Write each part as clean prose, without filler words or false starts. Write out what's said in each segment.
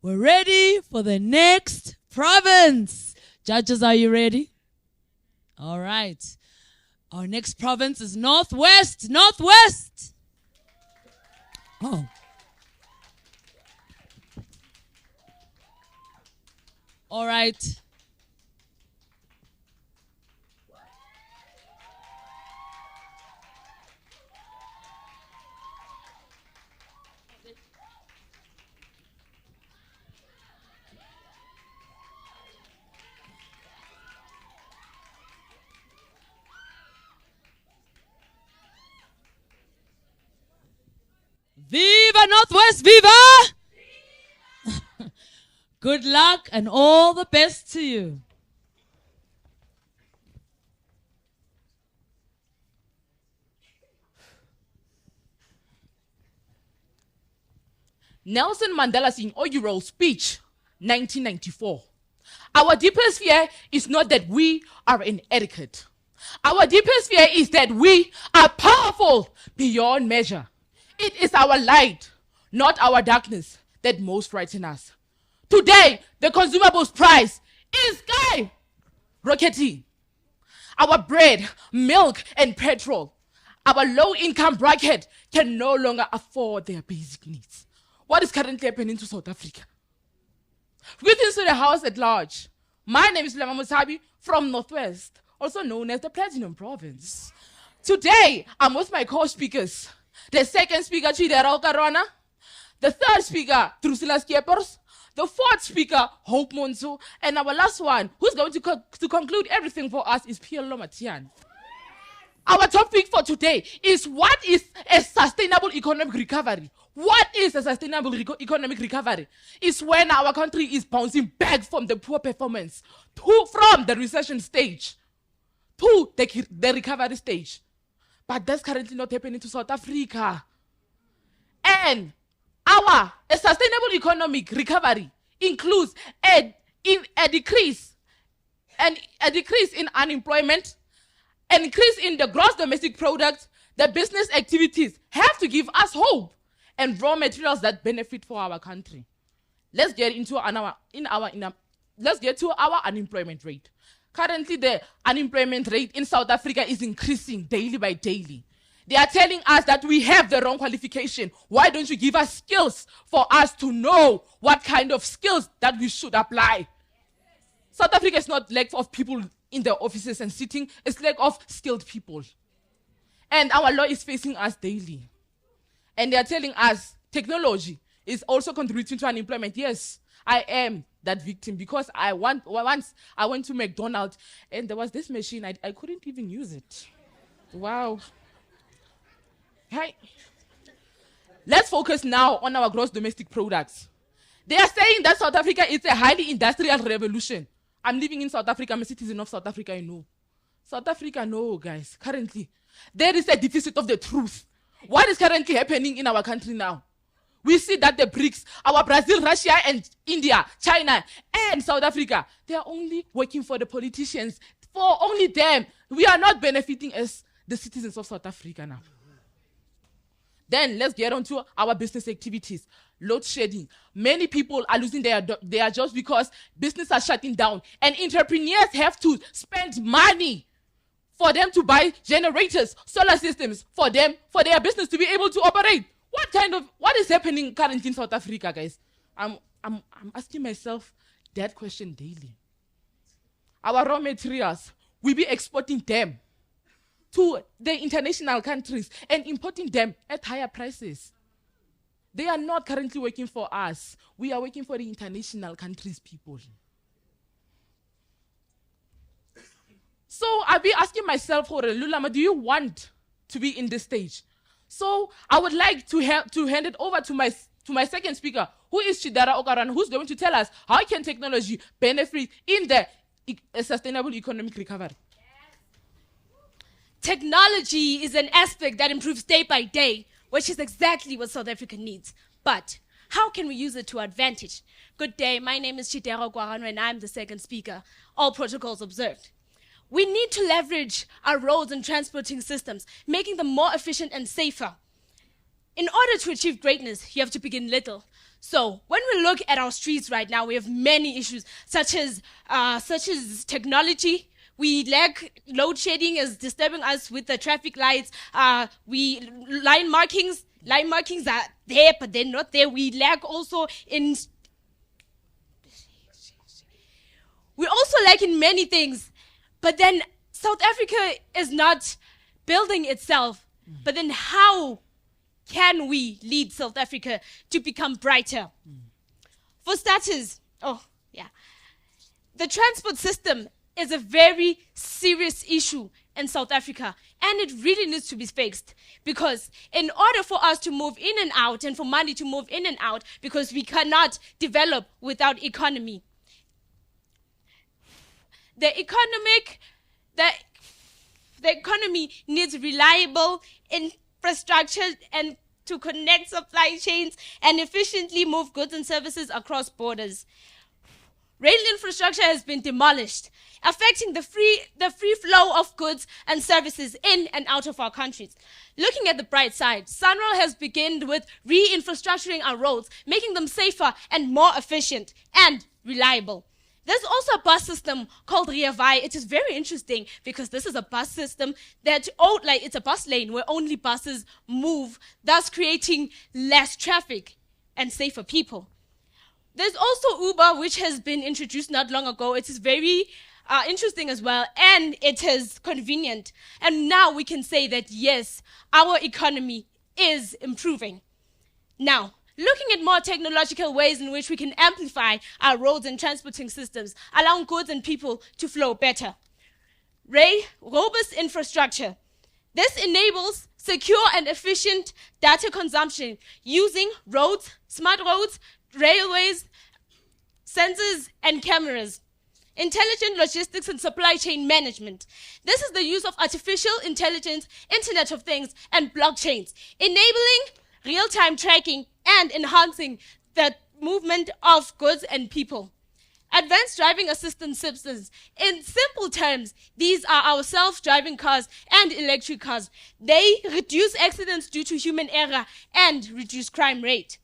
We're ready for the next province. Judges, are you ready? All right. Our next province is Northwest. Northwest. Oh. All right. Viva Northwest, viva! Good luck and all the best to you. Nelson Mandela's inaugural speech, 1994. Our deepest fear is not that we are inadequate. Our deepest fear is that we are powerful beyond measure. It is our light, not our darkness, that most frighten us. Today, the consumables price is skyrocketing. Our bread, milk, and petrol, our low-income bracket can no longer afford their basic needs. What is currently happening to South Africa? Greetings to the house at large. My name is Lema Musabi from Northwest, also known as the Platinum Province. Today, I'm with my co-speakers. The second speaker, Chidera Okarona. The third speaker, Drusilla Skeppers. The fourth speaker, Hope Monsu. And our last one, who's going to conclude everything for us, is Pielo Matian. Our topic for today is what is a sustainable economic recovery? What is a sustainable economic recovery? It's when our country is bouncing back from the poor performance, from the recession stage to the recovery stage. But that's currently not happening to South Africa. And a sustainable economic recovery includes a decrease in unemployment, an increase in the gross domestic product. The business activities have to give us hope and raw materials that benefit for our country. Let's get to our unemployment rate. Currently, the unemployment rate in South Africa is increasing daily by daily. They are telling us that we have the wrong qualification. Why don't you give us skills for us to know what kind of skills that we should apply? South Africa is not lack of people in the offices and sitting, it's lack of skilled people. And our law is facing us daily. And they are telling us technology is also contributing to unemployment. Yes, I am that victim because once I went to McDonald's and there was this machine, I couldn't even use it. Wow. Hey. Let's focus now on our gross domestic products. They are saying that South Africa is a highly industrial revolution. I'm living in South Africa. I'm a citizen of South Africa, I know. South Africa, no, guys. Currently, there is a deficit of the truth. What is currently happening in our country now? We see that the BRICS, our Brazil, Russia, and India, China, and South Africa, they are only working for the politicians, for only them. We are not benefiting as the citizens of South Africa now. Then let's get on to our business activities. Load shedding. Many people are losing their jobs because businesses are shutting down, and entrepreneurs have to spend money for them to buy generators, solar systems, for their business to be able to operate. What is happening currently in South Africa, guys? I'm asking myself that question daily. Our raw materials, we be exporting them to the international countries and importing them at higher prices. They are not currently working for us. We are working for the international countries' people. So I'll be asking myself, Lulama, do you want to be in this stage? So I would like to hand it over to my second speaker, who is Chidera Okaran, who's going to tell us how can technology benefit in the sustainable economic recovery. Technology is an aspect that improves day by day, which is exactly what South Africa needs. But how can we use it to advantage? Good day, my name is Chidera Okaran and I'm the second speaker. All protocols observed. We need to leverage our roads and transporting systems, making them more efficient and safer. In order to achieve greatness, you have to begin little. So when we look at our streets right now, we have many issues such as technology. We lack load shedding is disturbing us with the traffic lights. Line markings are there, but they're not there. We lack also in. We also lack in many things, but then South Africa is not building itself. But then how can we lead South Africa to become brighter? For starters, the transport system is a very serious issue in South Africa, and it really needs to be fixed, because in order for us to move in and out and for money to move in and out, because we cannot develop without economy. The economy needs reliable infrastructure and to connect supply chains and efficiently move goods and services across borders. Rail infrastructure has been demolished, affecting the free flow of goods and services in and out of our countries. Looking at the bright side, SANRAL has begun with re-infrastructuring our roads, making them safer and more efficient and reliable. There's also a bus system called Reavai. It is very interesting because this is a bus system that, it's a bus lane where only buses move, thus creating less traffic and safer people. There's also Uber, which has been introduced not long ago. It is very interesting as well, and it is convenient. And now we can say that, yes, our economy is improving. Now, looking at more technological ways in which we can amplify our roads and transporting systems, allowing goods and people to flow better. Robust infrastructure. This enables secure and efficient data consumption using roads, smart roads, railways, sensors, and cameras. Intelligent logistics and supply chain management. This is the use of artificial intelligence, Internet of Things, and blockchains, enabling real-time tracking and enhancing the movement of goods and people. Advanced driving assistance systems. In simple terms, these are our self-driving cars and electric cars. They reduce accidents due to human error and reduce crime rate.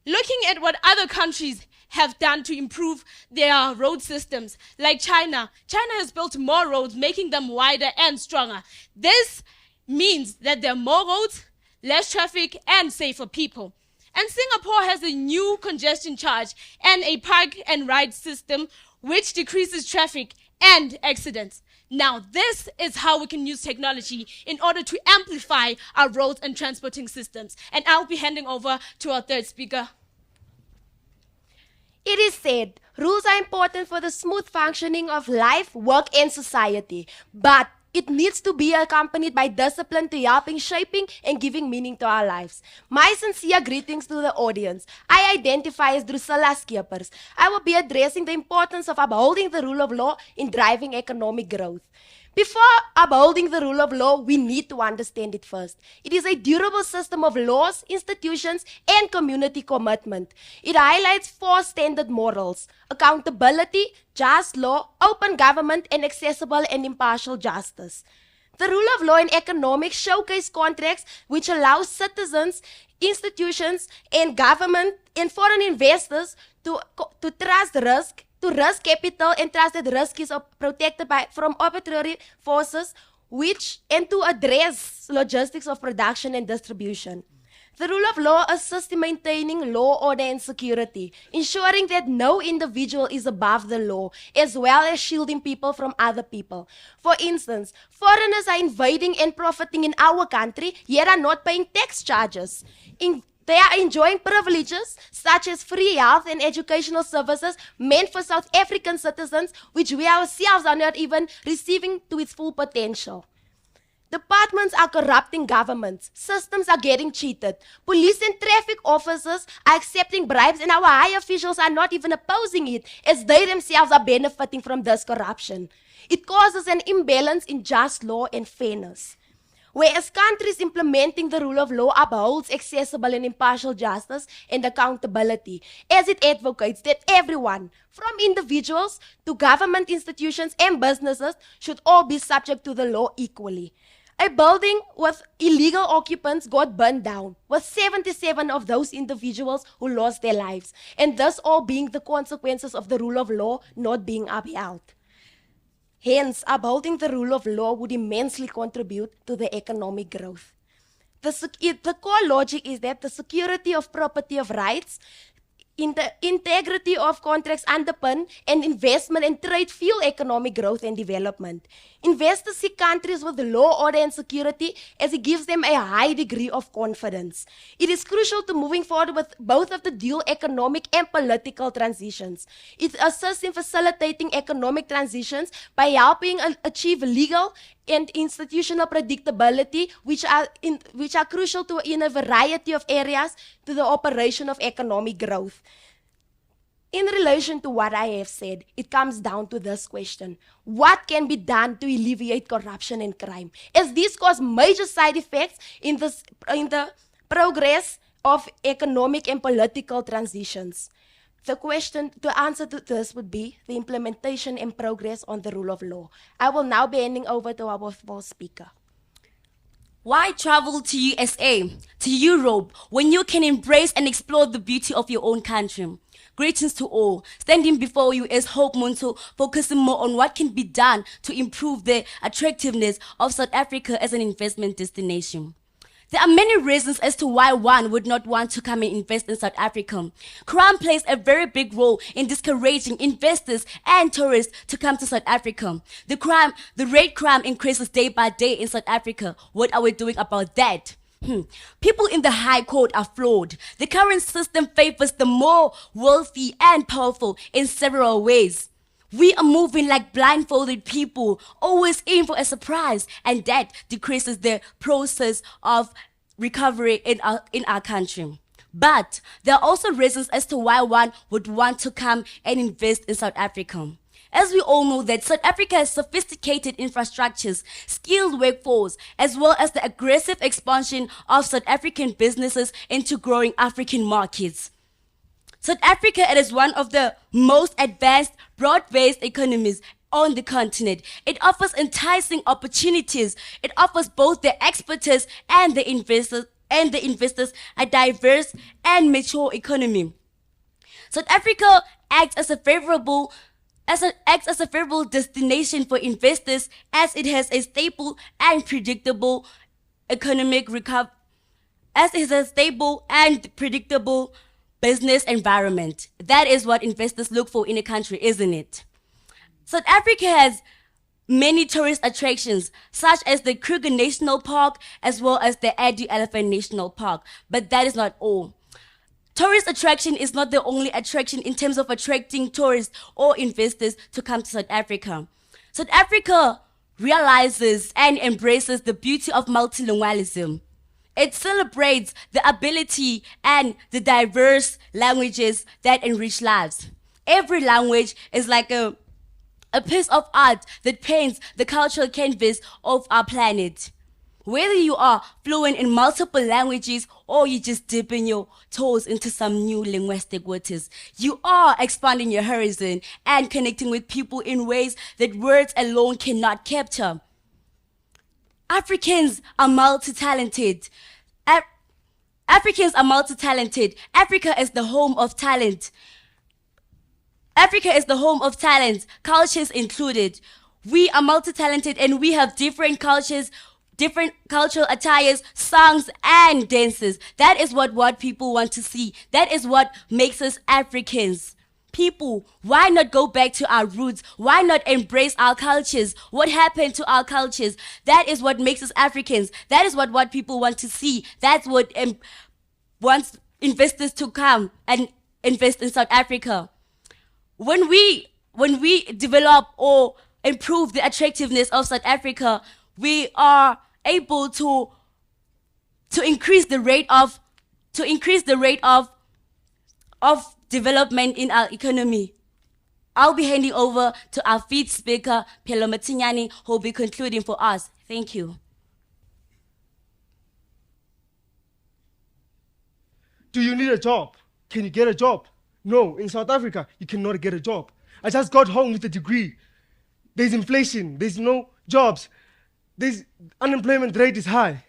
Looking at what other countries have done to improve their road systems, like China. China has built more roads, making them wider and stronger. This means that there are more roads, less traffic, and safer people. And Singapore has a new congestion charge and a park and ride system which decreases traffic and accidents. Now, this is how we can use technology in order to amplify our roads and transporting systems. And I'll be handing over to our third speaker. It is said, rules are important for the smooth functioning of life, work, and society. But it needs to be accompanied by discipline to helping shaping and giving meaning to our lives. My sincere greetings to the audience. I identify as Drusilla Skeepers. I will be addressing the importance of upholding the rule of law in driving economic growth. Before upholding the rule of law, we need to understand it first. It is a durable system of laws, institutions, and community commitment. It highlights 4 standard morals: accountability, just law, open government, and accessible and impartial justice. The rule of law in economics showcase contracts which allow citizens, institutions, and government and foreign investors to trust risk, to risk capital and trust that risk is protected from arbitrary forces, and to address logistics of production and distribution. The rule of law assists in maintaining law, order, and security, ensuring that no individual is above the law, as well as shielding people from other people. For instance, foreigners are invading and profiting in our country, yet are not paying tax charges. They are enjoying privileges such as free health and educational services meant for South African citizens, which we ourselves are not even receiving to its full potential. Departments are corrupting governments. Systems are getting cheated. Police and traffic officers are accepting bribes, and our high officials are not even opposing it, as they themselves are benefiting from this corruption. It causes an imbalance in just law and fairness. Whereas countries implementing the rule of law upholds accessible and impartial justice and accountability, as it advocates that everyone, from individuals to government institutions and businesses, should all be subject to the law equally. A building with illegal occupants got burned down, with 77 of those individuals who lost their lives, and thus all being the consequences of the rule of law not being upheld. Hence, upholding the rule of law would immensely contribute to the economic growth. The core logic is that the security of property of rights, in the integrity of contracts underpin and investment and trade fuel economic growth and development. Investors see countries with law, order, and security as it gives them a high degree of confidence. It is crucial to moving forward with both of the dual economic and political transitions. It assists in facilitating economic transitions by helping achieve legal and institutional predictability, which are crucial to in a variety of areas to the operation of economic growth. In relation to what I have said, it comes down to this question: what can be done to alleviate corruption and crime, as these cause major side effects in the progress of economic and political transitions? The question to answer to this would be the implementation and progress on the rule of law. I will now be handing over to our first speaker. Why travel to USA, to Europe, when you can embrace and explore the beauty of your own country? Greetings to all. Standing before you is Hope Muntu, focusing more on what can be done to improve the attractiveness of South Africa as an investment destination. There are many reasons as to why one would not want to come and invest in South Africa. Crime plays a very big role in discouraging investors and tourists to come to South Africa. The rate crime increases day by day in South Africa. What are we doing about that? People in the High Court are flawed. The current system favors the more wealthy and powerful in several ways. We are moving like blindfolded people, always in for a surprise, and that decreases the process of recovery in our country. But there are also reasons as to why one would want to come and invest in South Africa. As we all know that South Africa has sophisticated infrastructures, skilled workforce, as well as the aggressive expansion of South African businesses into growing African markets. South Africa is one of the most advanced, broad-based economies on the continent. It offers enticing opportunities. It offers both the expertise and the investors a diverse and mature economy. South Africa acts as a favorable destination for investors, as it has a stable and predictable business environment. That is what investors look for in a country, isn't it? South Africa has many tourist attractions, such as the Kruger National Park, as well as the Addu Elephant National Park. But that is not all. Tourist attraction is not the only attraction in terms of attracting tourists or investors to come to South Africa. South Africa realizes and embraces the beauty of multilingualism. It celebrates the ability and the diverse languages that enrich lives. Every language is like a piece of art that paints the cultural canvas of our planet. Whether you are fluent in multiple languages or you just dipping your toes into some new linguistic waters, you are expanding your horizon and connecting with people in ways that words alone cannot capture. Africans are multi-talented. Africans are multi-talented. Africa is the home of talent. Africa is the home of talent, cultures included. We are multi-talented and we have different cultures, different cultural attires, songs, and dances. That is what people want to see. That is what makes us Africans. People, why not go back to our roots? Why not embrace our cultures? What happened to our cultures? That is what makes us Africans. That is what people want to see. That's what wants investors to come and invest in South Africa. When we develop or improve the attractiveness of South Africa, we are able to increase the rate of development in our economy. I'll be handing over to our fifth speaker, Phelo Matinyane, who will be concluding for us. Thank you. Do you need a job? Can you get a job? No, in South Africa, you cannot get a job. I just got home with a degree. There's inflation, there's no jobs. This unemployment rate is high.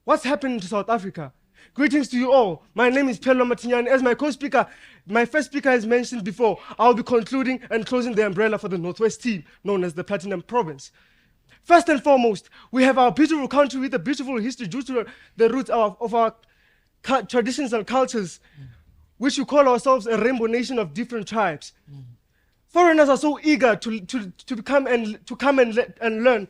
What's happening to South Africa? Greetings to you all. My name is Pello Matinyane. As my first speaker has mentioned before, I'll be concluding and closing the umbrella for the Northwest team, known as the Platinum Province. First and foremost, we have our beautiful country with a beautiful history due to the roots of our traditions and cultures, which we call ourselves a rainbow nation of different tribes. Foreigners are so eager to come and learn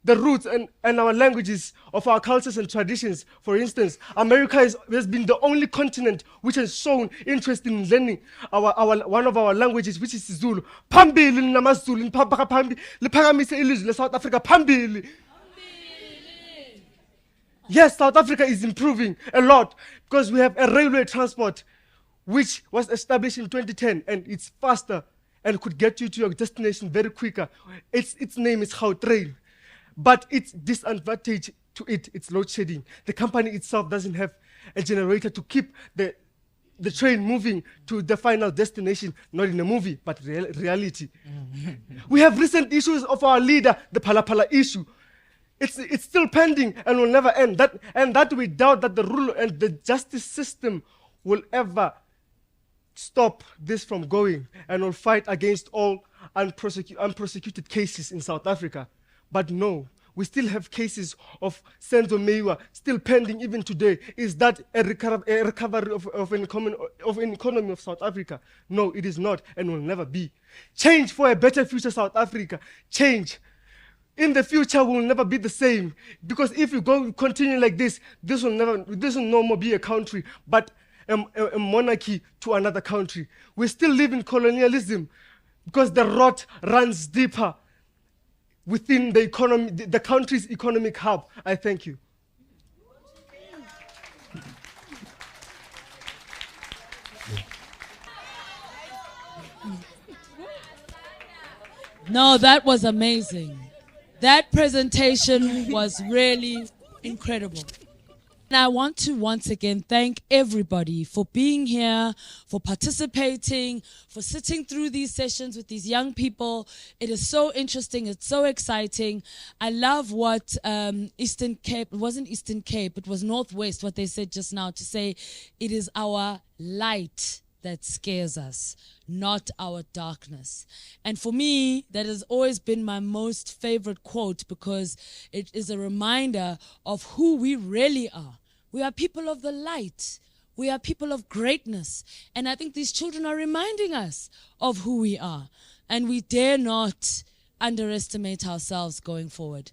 the roots and our languages of our cultures and traditions. For instance, America has been the only continent which has shown interest in learning one of our languages, which is Zulu. Phambili namaZulu, liphakamise ilizwe leSouth Africa phambili. Yes, South Africa is improving a lot because we have a railway transport which was established in 2010, and it's faster and could get you to your destination very quicker. Its name is Gautrain. But its disadvantage to it's load shedding. The company itself doesn't have a generator to keep the train moving to the final destination, not in a movie, but reality. We have recent issues of our leader, the Phala issue. It's still pending and will never end. That we doubt that the rule and the justice system will ever stop this from going, and will fight against all unprosecuted cases in South Africa. But no, we still have cases of Senzo Meyiwa still pending even today. Is that a recovery of an economy of South Africa? No, it is not and will never be. Change for a better future, South Africa. Change. In the future, we will never be the same. Because if you continue like this will no more be a country, but a monarchy to another country. We still live in colonialism because the rot runs deeper within the economy, the country's economic hub. I thank you. No, that was amazing. That presentation was really incredible. And I want to once again thank everybody for being here, for participating, for sitting through these sessions with these young people. It is so interesting. It's so exciting. I love what Eastern Cape, it wasn't Eastern Cape, it was Northwest, what they said just now, to say it is our light that scares us, not our darkness. And for me, that has always been my most favorite quote, because it is a reminder of who we really are. We are people of the light. We are people of greatness. And I think these children are reminding us of who we are. And we dare not underestimate ourselves going forward.